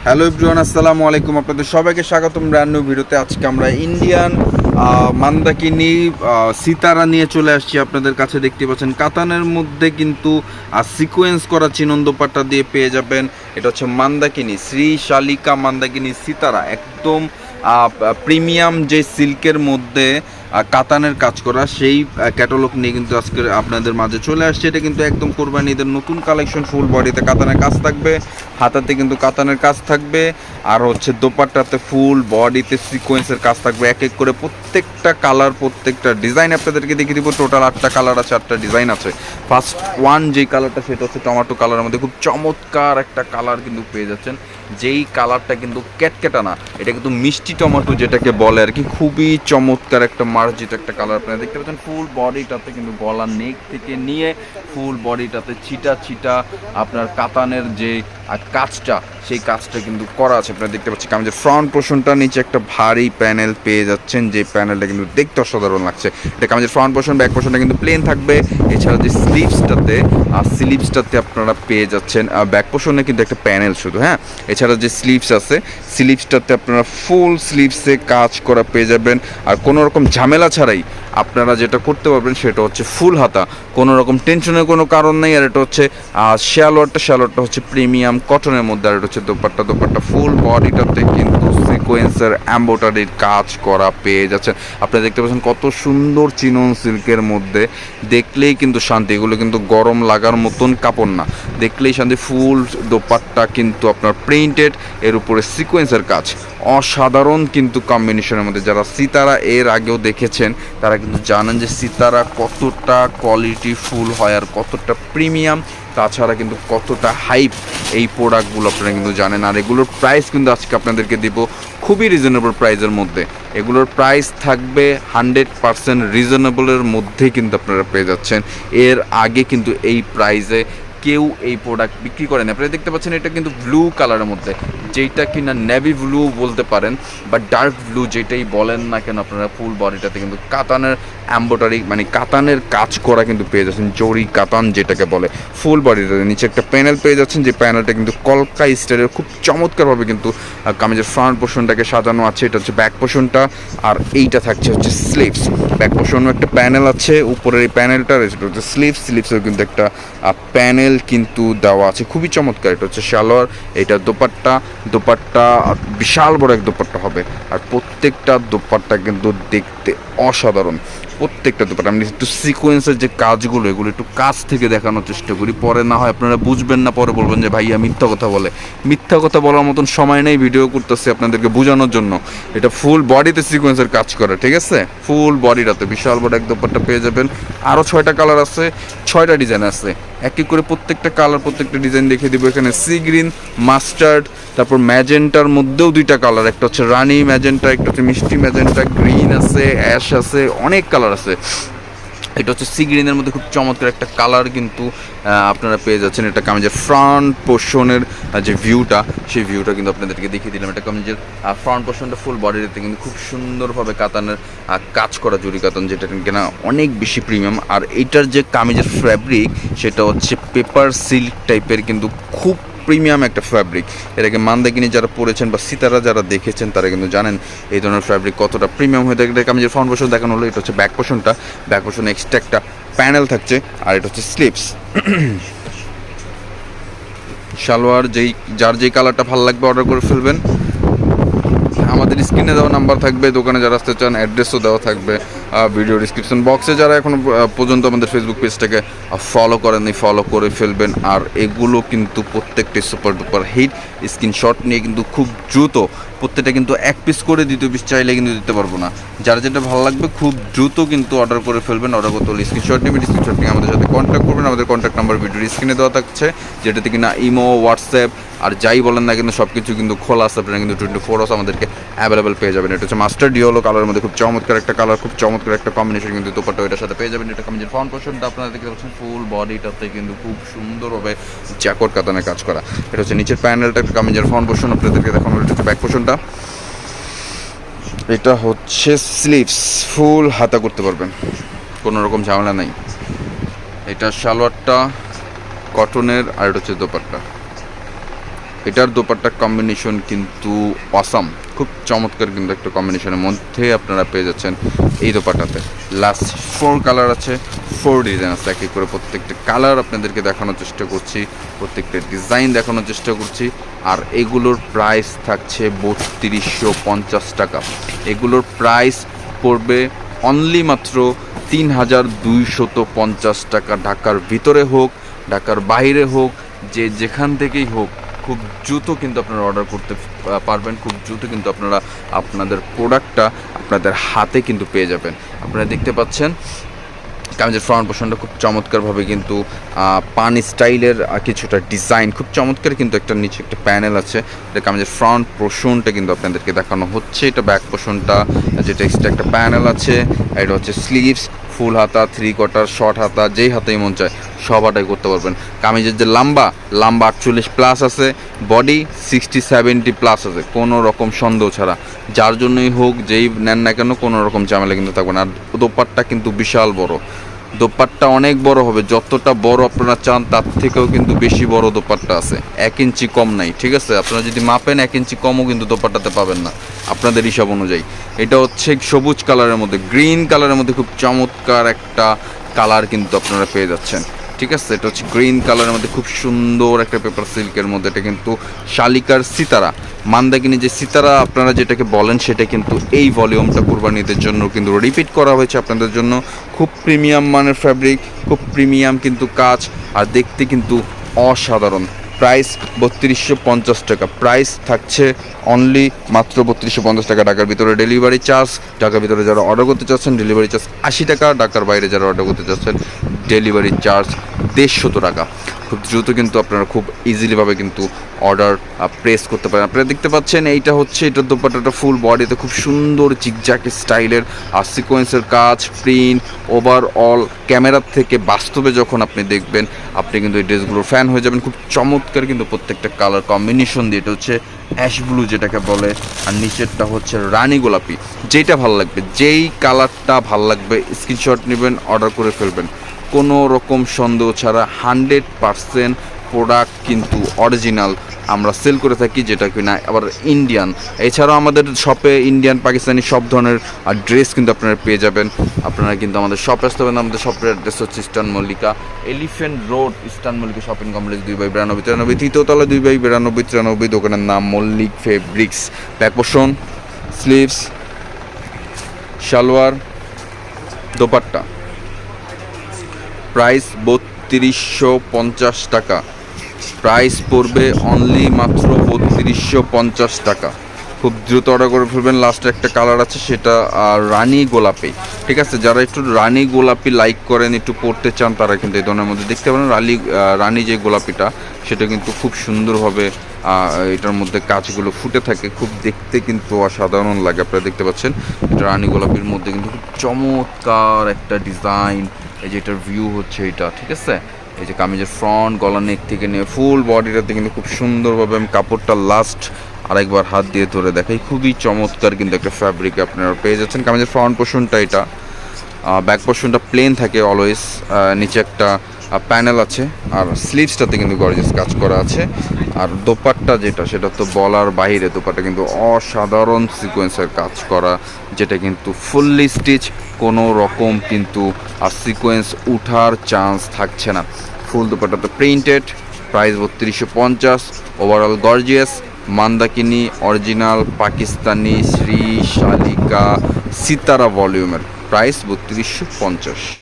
Hello everyone, আসসালামু আলাইকুম। আপনাদের সবাইকে স্বাগতম ব্র্যান্ড নিউ ভিডিওতে। আজকে আমরা ইন্ডিয়ান মান্দাকিনি সিতারা নিয়ে চলে আসছি আপনাদের কাছে। দেখতে পাচ্ছেন কাতানের মধ্যে কিন্তু সিকোয়েন্স করা চিনন দোপাট্টা দিয়ে পেয়ে যাবেন। এটা হচ্ছে মান্দাকিনি, শ্রী শালিকা মান্দাকিনি সিতারা, একদম প্রিমিয়াম যে সিল্কের মধ্যে কাতানের কাজ করা সেই ক্যাটালগ নিয়ে কিন্তু আজকে আপনাদের মাঝে চলে আসছে। এটা কিন্তু একদম কোরবানি ঈদের নতুন কালেকশন। ফুল বডিতে কাতানের কাজ থাকবে, হাতাতে কিন্তু কাতানের কাজ থাকবে, আর হচ্ছে দোপাট্টাতে ফুল বডিতে সিকোয়েন্সের কাজ থাকবে। এক এক করে প্রত্যেকটা কালার, প্রত্যেকটা ডিজাইন আপনাদেরকে দেখিয়ে দিব। টোটাল 8টা কালার আছে, 8টা ডিজাইন আছে। ফার্স্ট ওয়ান যেই কালারটা সেটা হচ্ছে টমেটো কালারের মধ্যে খুব চমৎকার একটা কালার কিন্তু পেয়ে যাচ্ছেন। যেই কালারটা কিন্তু ক্যাটকেটা না, এটা কিন্তু মিষ্টি টমেটো যেটাকে বলে আর কি। খুবই চমৎকার একটা মার্জিত একটা কালার আপনারা দেখতে পাচ্ছেন। ফুল বডিটাতে কিন্তু গলার নেক থেকে নিয়ে ফুল বডিটাতে ছিটা ছিটা আপনার কাতানের যে কাজটা, সেই কাজটা কিন্তু করা আছে আপনারা দেখতে পাচ্ছেন। কামিজের ফ্রন্ট পোর্শনটা নিচে একটা ভারী প্যানেল পেয়ে যাচ্ছেন, যে প্যানেলটা কিন্তু দেখতে অসাধারণ লাগছে। এটা কামিজের ফ্রন্ট পোর্শন। ব্যাক পোর্শনটা কিন্তু প্লেন থাকবে। এছাড়া যে স্লিভসটাতে আপনারা পেয়ে যাচ্ছেন ব্যাক পোর্শনে কিন্তু একটা প্যানেল শুধু, হ্যাঁ। এছাড়া যে স্লিভস আছে, স্লিভসটাতে আপনারা ফুল স্লিভসে কাজ করা পেয়ে যাবেন। আর কোনো রকম ঝামেলা ছাড়াই আপনারা যেটা করতে পারবেন সেটা হচ্ছে ফুল হাতা, কোনো রকম টেনশনের কোনো কারণ নেই। আর এটা হচ্ছে শ্যালোয়ারটা হচ্ছে প্রিমিয়াম কটনের মধ্যে। আর এটা হচ্ছে দোপাট্টা ফুল বডিটাতে কিন্তু সিকোয়েন্সের এমব্রয়ডারির কাজ করা পেয়ে যাচ্ছেন। আপনারা দেখতে পাচ্ছেন কত সুন্দর চিনন সিল্কের মধ্যে, দেখলেই কিন্তু শান্তি। এগুলো কিন্তু গরম লাগার মতন কাপড় না, দেখলেই শান্তি। ফুল দোপাট্টা কিন্তু আপনার প্রিন্টেড, এর উপরে সিকোয়েন্সের কাজ, অসাধারণ কিন্তু কম্বিনেশনের মধ্যে। যারা সিতারা এর আগেও দেখেছেন তারা কিন্তু জানেন যে সিতারা কতটা কোয়ালিটি ফুল হয় আর কতটা প্রিমিয়াম, তাছাড়া কিন্তু কতটা হাইপ এই প্রোডাক্টগুলো আপনারা কিন্তু জানেন। আর এগুলোর প্রাইস কিন্তু আজকে আপনাদেরকে দিব খুবই রিজনেবল প্রাইসের মধ্যে। এগুলোর প্রাইস থাকবে 100% রিজনেবলের মধ্যেই কিন্তু আপনারা পেয়ে যাচ্ছেন। এর আগে কিন্তু এই প্রাইসে কেউ এই প্রোডাক্ট বিক্রি করেন। আপনারা দেখতে পাচ্ছেন এটা কিন্তু ব্লু কালারের মধ্যে, যেইটা কিনা নেভি ব্লু বলতে পারেন বা ডার্ক ব্লু যেটাই বলেন না কেন, আপনারা ফুল বডিটাতে কিন্তু কাতানের এমব্রয়ডারি মানে কাতানের কাজ করা কিন্তু পেয়ে যাচ্ছেন, জরি কাতান যেটাকে বলে। ফুল বডিটাতে নিচে একটা প্যানেল পেয়ে যাচ্ছেন, যে প্যানেলটা কিন্তু কলকা স্টাইলের খুব চমৎকারভাবে কিন্তু কামিজের ফ্রন্ট পোর্শনটাকে সাজানো আছে। এটা হচ্ছে ব্যাক পোর্শনটা, আর এইটা থাকছে হচ্ছে স্লিভস। ব্যাক পোর্শনও একটা প্যানেল আছে, উপরের এই প্যানেলটা রয়েছে হচ্ছে স্লিভসেও কিন্তু একটা প্যানেল কিন্তু দেওয়া আছে, খুবই চমৎকার। এটা হচ্ছে সালোয়ার, এটা দোপাট্টা বিশাল বড় এক দোপাট্টা হবে। আর প্রত্যেকটা দোপাট্টা কিন্তু দেখতে অসাধারণ, প্রত্যেকটা দোপাট্টা। আমি একটু সিকোয়েন্সের যে কাজগুলো, এগুলো একটু কাছ থেকে দেখানোর চেষ্টা করি, পরে না হয় আপনারা বুঝবেন না, পরে বলবেন যে ভাইয়া মিথ্যা কথা বলে। মিথ্যা কথা বলার মতন সময় নেই, ভিডিও করতেছি আপনাদেরকে বোঝানোর জন্য। এটা ফুল বডিতে সিকোয়েন্সের কাজ করে, ঠিক আছে। ফুল বডিটাতে বিশাল বড় এক দোপাট্টা পেয়ে যাবেন। আরও 6টা কালার আছে, 6টা ডিজাইন আছে। এক এক করে প্রত্যেকটা কালার, প্রত্যেকটা ডিজাইন দেখিয়ে দিব। এখানে সি গ্রিন, মাস্টার্ড, তারপর ম্যাজেন্টার মধ্যেও 2টা কালার, একটা হচ্ছে রানি ম্যাজেন্টা, একটা হচ্ছে মিষ্টি ম্যাজেন্টা, গ্রিন আছে, অ্যাশ আছে, অনেক কালার আছে। এটা হচ্ছে সি গ্রিনের মধ্যে খুব চমৎকার একটা কালার কিন্তু আপনারা পেয়ে যাচ্ছেন। এটা কামিজের ফ্রন্ট পোর্শনের যে ভিউটা, সেই ভিউটা কিন্তু আপনাদেরকে দেখিয়ে দিলাম। এটা কামিজের ফ্রন্ট পোর্শনটা ফুল বডিতে কিন্তু খুব সুন্দরভাবে কাতানের কাজ করা, জরি কাতান, যেটা কিনা অনেক বেশি প্রিমিয়াম। আর এইটার যে কামিজের ফ্যাব্রিক সেটা হচ্ছে পেপার সিল্ক টাইপের, কিন্তু খুব প্রিমিয়াম একটা ফ্যাব্রিক। এর আগে মান্দাকিনি যারা পরেছেন বা সিতারা যারা দেখেছেন তারা কিন্তু জানেন এই ধরনের ফ্যাব্রিক কতটা প্রিমিয়াম হয়ে থাকে। এটা কামিজের ফ্রন্ট পোর্শন দেখানো হলো। এটা হচ্ছে ব্যাক পোর্শনটা, ব্যাক পোর্শনে এক্সট্রা একটা প্যানেল থাকছে। আর এটা হচ্ছে স্লিভস। সালোয়ার যার যেই কালারটা ভালো লাগবে অর্ডার করে ফেলবেন। আমাদের স্ক্রিনে দেওয়া নাম্বার থাকবে, দোকানে যারা আসতে চান অ্যাড্রেসও দেওয়া থাকবে ভিডিও ডিসক্রিপশন বক্সে। যারা এখনও পর্যন্ত আমাদের ফেসবুক পেজটাকে ফলো করেননি, ফলো করে ফেলবেন। আর এগুলো কিন্তু প্রত্যেকটি সুপার ডুপার হিট। স্ক্রিনশট নিয়ে কিন্তু খুব দ্রুত প্রত্যেকটা কিন্তু 1 পিস করে 2 পিস চাইলে কিন্তু দিতে পারবো না। যার যেটা ভালো লাগবে খুব দ্রুত কিন্তু অর্ডার করে ফেলবেন। অর্ডার করতে হলে স্ক্রিনশট নেবেন, স্ক্রিনশট নিয়ে আমাদের সাথে কন্ট্যাক্ট করবেন। আমাদের কন্ট্যাক্ট নাম্বার ভিডিওর স্ক্রিনে দেওয়া থাকছে, যেটাতে কিনা ইমো, হোয়াটসঅ্যাপ আর যাই বলেন না কিন্তু সব কিছু কিন্তু খোলা আছে। আপনারা কিন্তু 24 আওয়ার্স আমাদেরকে অ্যাভেলেবেল পেয়ে যাবেন। এটা হচ্ছে মাস্টার ডিওলো কালারের মধ্যে খুব চমৎকার একটা কালার, খুব চমৎকার একটা কম্বিনেশন কিন্তু দোপাট্টা এটার সাথে পেয়ে যাবেন। এটা কামিজের ফ্রন্ট পোর্শনটা আপনারা দেখতে পাচ্ছেন, ফুল বডিটাতে কিন্তু খুব সুন্দরভাবে জ্যাকট কাতানের কাজ করা। এটা হচ্ছে নিচের প্যানেলটা, কামিজের ফ্রন্ট পোর্শন আপনাদেরকে দেখানো। এটা হচ্ছে ব্যাক পোর্শনটা, এটা হচ্ছে স্লিভস, ফুল হাতা করতে পারবেন, কোনো রকম ঝামেলা নাই। এটা সালোয়ারটা কটনের, আর এটা হচ্ছে দোপাট্টা। এটার দোপাট্টার কম্বিনেশন কিন্তু অসাম, খুব চমৎকার কিন্তু একটা কম্বিনেশনের মধ্যে আপনারা পেয়ে যাচ্ছেন এই দোপাট্টাতে। লাস্ট 4 কালার আছে, 4 ডিজাইন আছে, এক এক করে প্রত্যেকটা কালার আপনাদেরকে দেখানোর চেষ্টা করছি, প্রত্যেকটা ডিজাইন দেখানোর চেষ্টা করছি। আর এগুলোর প্রাইস থাকছে 3250 টাকা। এগুলোর প্রাইস পড়বে অনলি মাত্র 3250 টাকা। ঢাকার ভিতরে হোক, ঢাকার বাইরে হোক, যে যেখান থেকেই হোক, খুব দ্রুত কিন্তু আপনারা অর্ডার করতে পারবেন, খুব দ্রুত কিন্তু আপনারা আপনাদের প্রোডাক্টটা আপনাদের হাতে কিন্তু পেয়ে যাবেন। আপনারা দেখতে পাচ্ছেন কামিজের ফ্রন্ট পোর্শনটা খুব চমৎকারভাবে কিন্তু পান স্টাইলের কিছুটা ডিজাইন, খুব চমৎকার কিন্তু একটা নিচে একটা প্যানেল আছে। এটা কামিজের ফ্রন্ট পোর্শনটা কিন্তু আপনাদেরকে দেখানো হচ্ছে। এটা ব্যাক পোর্শনটা যেটা এক্সট্রা একটা প্যানেল আছে। এটা হচ্ছে স্লিভস, ফুল হাতা, 3 কোয়ার্টার, শর্ট হাতা, যেই হাতেই মন চায় সব হাতাই করতে পারবেন। কামিজের যে লম্বা 48 প্লাস আছে, বডি 60-70 প্লাস আছে, কোনো রকম সন্দেহ ছাড়া। যার জন্যই হোক, যেই নেন না কেন, কোনো রকম ঝামেলা কিন্তু থাকবে না। আর দোপাট্টা কিন্তু বিশাল বড়, দোপাট্টা অনেক বড় হবে, যতটা বড় আপনারা চান তার থেকেও কিন্তু বেশি বড় দোপাট্টা আছে, 1 ইঞ্চি কম নাই, ঠিক আছে? আপনারা যদি মাপেন 1 ইঞ্চি কমও কিন্তু দোপাট্টাতে পাবেন না আপনাদের হিসাব অনুযায়ী। এটা হচ্ছে সবুজ কালারের মধ্যে, গ্রিন কালারের মধ্যে খুব চমৎকার একটা কালার কিন্তু আপনারা পেয়ে যাচ্ছেন, ঠিক আছে? এটা হচ্ছে গ্রিন কালারের মধ্যে খুব সুন্দর একটা পেপার সিল্কের মধ্যে। এটা কিন্তু শালিকার সিতারা, মান্দাকিনী যে সিতারা আপনারা যেটাকে বলেন, সেটা কিন্তু এই ভলিউমটা কুরবানিদের জন্য কিন্তু রিপিট করা হয়েছে আপনাদের জন্য। খুব প্রিমিয়াম মানের ফ্যাব্রিক, খুব প্রিমিয়াম কিন্তু কাজ, আর দেখতে কিন্তু অসাধারণ। প্রাইস 3250 টাকা, প্রাইস থাকছে অনলি মাত্র 3250 টাকা। ঢাকার ভিতরে ডেলিভারি চার্জ, ঢাকার ভিতরে যারা অর্ডার করতে চাচ্ছেন ডেলিভারি চার্জ 80 টাকা, ঢাকার বাইরে যারা অর্ডার করতে চাচ্ছেন ডেলিভারি চার্জ 150 টাকা। খুব দ্রুত কিন্তু আপনারা খুব ইজিলিভাবে কিন্তু অর্ডার প্রেস করতে পারেন। আপনারা দেখতে পাচ্ছেন এইটা হচ্ছে, এটার দোপাট্টাটা ফুল বডিতে খুব সুন্দর জিগজ্যাগ স্টাইলের আর সিকোয়েন্সের কাজ, প্রিন্ট, ওভারঅল ক্যামেরার থেকে বাস্তবে যখন আপনি দেখবেন আপনি কিন্তু এই ড্রেসগুলোর ফ্যান হয়ে যাবেন। খুব চমৎকার কিন্তু প্রত্যেকটা কালার কম্বিনেশন দিয়ে। এটা হচ্ছে অ্যাশ ব্লু যেটাকে বলে, আর নিচেরটা হচ্ছে রানী গোলাপি। যেটা ভালো লাগবে, যেই কালারটা ভালো লাগবে স্ক্রিনশট নেবেন, অর্ডার করে ফেলবেন কোনো রকম সন্দেহ ছাড়া। 100% প্রোডাক্ট কিন্তু অরিজিনাল আমরা সেল করে থাকি, যেটা কিনা আবার ইন্ডিয়ান। এছাড়াও আমাদের শপে ইন্ডিয়ান, পাকিস্তানি সব ধরনের ড্রেস কিন্তু আপনারা পেয়ে যাবেন। আপনারা কিন্তু আমাদের শপে আসতে পারেন। আমাদের শপের অ্যাড্রেস হচ্ছে eastern Mallika, elephant road, eastern Mallika shopping complex, 2/92-93, তৃতীয়তলা, 2/92-93। দোকানের নাম Mallick fabrics. Back portion, sleeves, salwar, dupatta. Price 3250 টাকা, প্রাইস পড়বে অনলি মাত্র 3250 টাকা। খুব দ্রুত অর্ডার করে ফেলবেন। লাস্টে একটা কালার আছে, সেটা রানী গোলাপি, ঠিক আছে? যারা একটু রানী গোলাপি লাইক করেন, একটু পরতে চান, তারা কিন্তু এই ধরনের মধ্যে দেখতে পারেন। রানী যে গোলাপিটা, সেটা কিন্তু খুব সুন্দরভাবে এটার মধ্যে কাজগুলো ফুটে থাকে, খুব দেখতে কিন্তু অসাধারণ লাগে। আপনারা দেখতে পাচ্ছেন এটা রানী গোলাপির মধ্যে কিন্তু খুব চমৎকার একটা ডিজাইন। এই যে এটার ভিউ হচ্ছে এটা, ঠিক আছে? এই যে কামিজের ফ্রন্ট, গলা নেক থেকে নিয়ে ফুল বডিটাতে কিন্তু খুব সুন্দরভাবে আমি কাপড়টা লাস্ট আরেকবার হাত দিয়ে ধরে দেখাই, খুবই চমৎকার কিন্তু একটা ফ্যাব্রিক আপনারা পেয়ে যাচ্ছেন। কামিজের ফ্রন্ট পোর্শনটা এটা, ব্যাক পোর্শনটা প্লেন থাকে অলওয়েজ, নিচে একটা প্যানেল আছে, আর স্লিভসটাতে কিন্তু গর্জিয়াস কাজ করা আছে। আর দোপাট্টা যেটা, সেটা তো বলার বাইরে, দোপাট্টা কিন্তু অসাধারণ সিকোয়েন্সের কাজ করা, যেটা কিন্তু ফুললি স্টিচ, কোনো রকম কিন্তু সিকোয়েন্স উঠার চান্স থাকছে না। ফুল দোপাট্টাতে printed. Price 3250। Overall gorgeous Mandakini original Pakistani Shri Shalika Sitara ভলিউমের প্রাইস 3250।